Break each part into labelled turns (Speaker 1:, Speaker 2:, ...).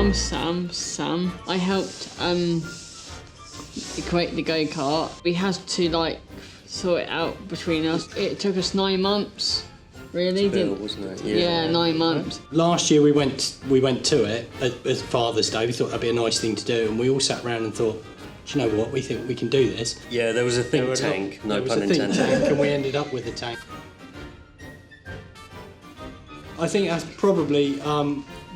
Speaker 1: name's Sam. I helped create the go-kart. We had to like sort it out between us. It took us 9 months. Really?
Speaker 2: Build, wasn't it?
Speaker 1: Yeah, 9 months.
Speaker 3: Last year we went to it as Father's Day. We thought that'd be a nice thing to do, and we all sat around and thought, do you know what? We think we can do this.
Speaker 2: Yeah, there was a think tank. No pun intended.
Speaker 3: Tank, and we ended up with a tank. I think that's probably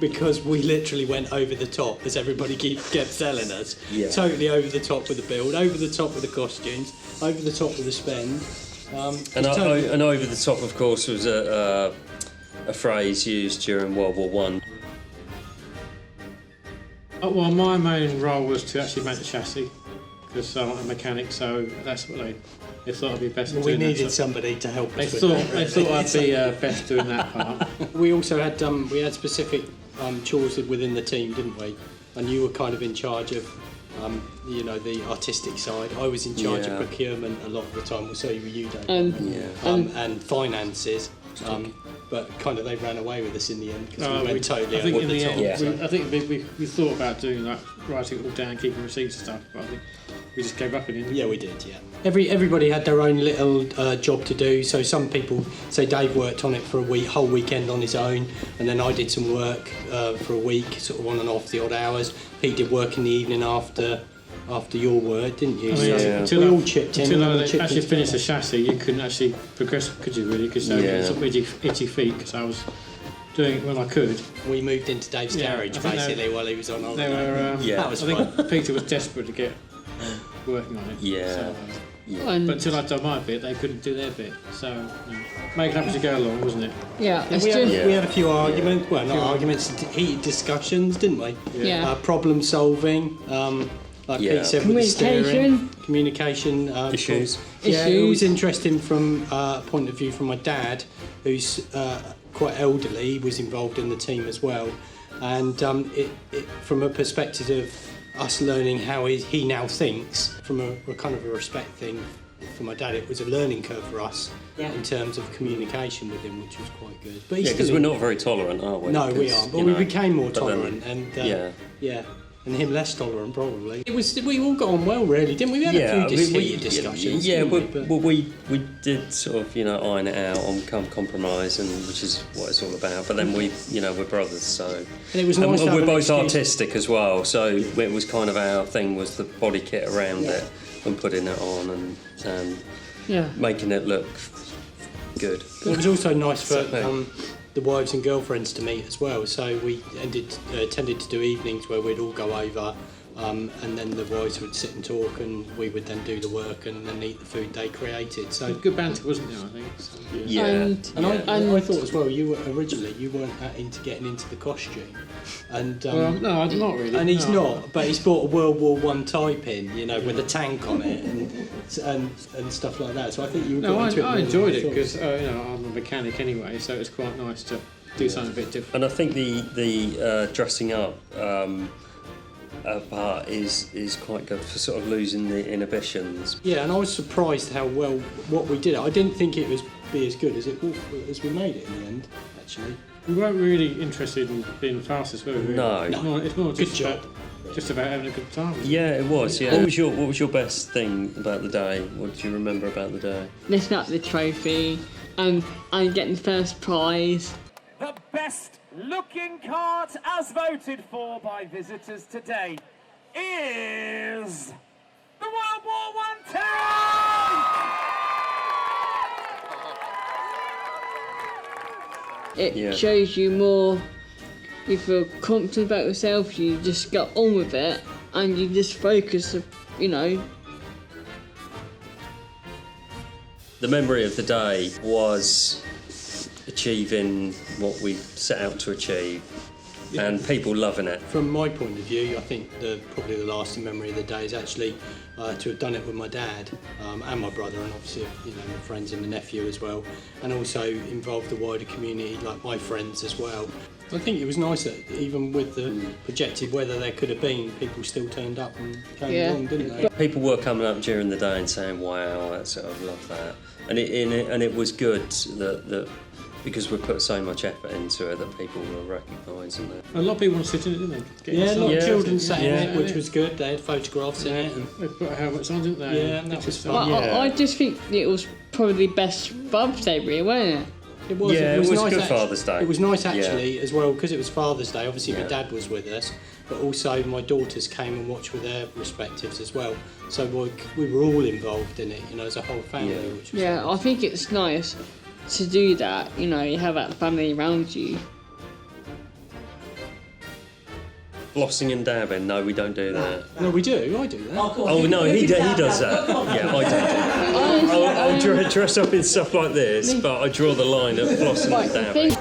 Speaker 3: because we literally went over the top, as everybody kept telling us.
Speaker 2: Yeah.
Speaker 3: Totally over the top with the build, over the top with the costumes, over the top with the spend.
Speaker 2: And over the top, of course, was a phrase used during World War One.
Speaker 4: Well, my main role was to actually make the chassis, because I'm a mechanic, so that's what they thought it'd be best.
Speaker 3: Well, we needed somebody to help us.
Speaker 4: They thought I'd be best doing that part.
Speaker 3: We also had specific chores within the team, didn't we? And you were kind of in charge of the artistic side. I was in charge of procurement a lot of the time. Well, so were you, Dave. And finances. But kind of they ran away with us in the end because we went totally over the top.
Speaker 4: I think we thought about doing that, writing it all down, keeping receipts and stuff, but I think we just gave up in the end.
Speaker 3: Yeah, we did, yeah. Everybody had their own little job to do, so some people, say Dave worked on it for a whole weekend on his own, and then I did some work for a week, sort of on and off the odd hours. Pete did work in the evening after your work, didn't you? We all chipped in.
Speaker 4: Until I actually finished the chassis, you couldn't actually progress, could you really? Because I was sort of itchy feet, because I was doing it when I could.
Speaker 3: We moved into Dave's garage basically while he was on holiday.
Speaker 4: That was fun. I think Peter was desperate to get working on it. But until I'd done my bit, they couldn't do their bit. So making up as you go along, wasn't it?
Speaker 1: Yeah.
Speaker 3: We had a few arguments. Well, not arguments, heated discussions, didn't we?
Speaker 1: Yeah.
Speaker 3: Problem solving. Like Pete said, with the steering, communication
Speaker 2: issues.
Speaker 3: Yeah, it was interesting from a point of view from my dad, who's quite elderly, was involved in the team as well, and it from a perspective of us learning how he now thinks, from a kind of a respect thing for my dad, it was a learning curve for us in terms of communication with him, which was quite good. But
Speaker 2: because we're not very tolerant, are we?
Speaker 3: No, we aren't. But we became more tolerant, and him less tolerant probably. We all got on well, really, didn't we? We had a few heated discussions.
Speaker 2: We did sort of iron it out on compromise, and which is what it's all about. But then we're brothers, so
Speaker 3: and it was nice
Speaker 2: and we're both artistic as well. So it was kind of our thing was the body kit around it and putting it on and making it look good.
Speaker 3: It was also nice for the wives and girlfriends to meet as well, so we tended to do evenings where we'd all go over, and then the wives would sit and talk, and we would then do the work and then eat the food they created. So
Speaker 4: good banter, wasn't there? I think. So,
Speaker 3: I thought as well, you weren't that into getting into the costume, and
Speaker 4: no, I'm not really.
Speaker 3: And he's not, but he's brought a World War I type in, with a tank on it and stuff like that. So I think you were into it.
Speaker 4: I enjoyed it because I'm a mechanic anyway, so it was quite nice to do something a bit different.
Speaker 2: And I think the dressing up part is quite good for sort of losing the inhibitions.
Speaker 3: Yeah, and I was surprised how well what we did. I didn't think it was be as good as we made it in the end. Actually,
Speaker 4: we weren't really interested in being fastest, were we?
Speaker 2: No.
Speaker 4: It's more just about having a good time.
Speaker 2: Yeah, it was. Yeah. What was your best thing about the day? What do you remember about the day?
Speaker 1: Lifting up the trophy and getting the first prize.
Speaker 5: The best looking cart as voted for by visitors today is the World War I tank!
Speaker 1: It shows you more, you feel confident about yourself, you just get on with it and you just focus,
Speaker 2: The memory of the day was achieving what we set out to achieve and people loving it.
Speaker 3: From my point of view, I think probably the lasting memory of the day is actually to have done it with my dad and my brother, and obviously my friends and my nephew as well, and also involved the wider community, like my friends as well. I think it was nice that even with the projected weather there could have been, people still turned up and came along, didn't they?
Speaker 2: People were coming up during the day and saying, "Wow, I love that," and it was good that because we put so much effort into it that people will recognise. And
Speaker 4: a lot of people want to sit in it, didn't they?
Speaker 3: A lot of children sat in it, which was good. They had photographs in it. And
Speaker 4: they put helmets on, didn't they?
Speaker 3: Yeah, and that was fun.
Speaker 1: Well, I just think it was probably best Father's Day, really, wasn't it?
Speaker 3: It was.
Speaker 2: Yeah, it was
Speaker 3: nice
Speaker 2: good Father's Day.
Speaker 3: It was nice actually as well because it was Father's Day. Obviously, my dad was with us, but also my daughters came and watched with their respectives as well. So we were all involved in it, as a whole family. Which was nice.
Speaker 1: I think it's nice to do that. You have that family around you.
Speaker 2: Flossing and dabbing? No, we don't do that.
Speaker 3: No, we do. I do that.
Speaker 2: Oh no, he does that. Yeah, I don't do that. I'll dress up in stuff like this, but I draw the line at flossing and dabbing.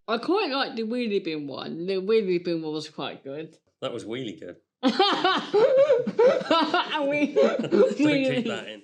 Speaker 1: I quite like the wheelie bin one. The wheelie bin one was quite good.
Speaker 2: That was really good.
Speaker 1: Don't keep
Speaker 2: that in.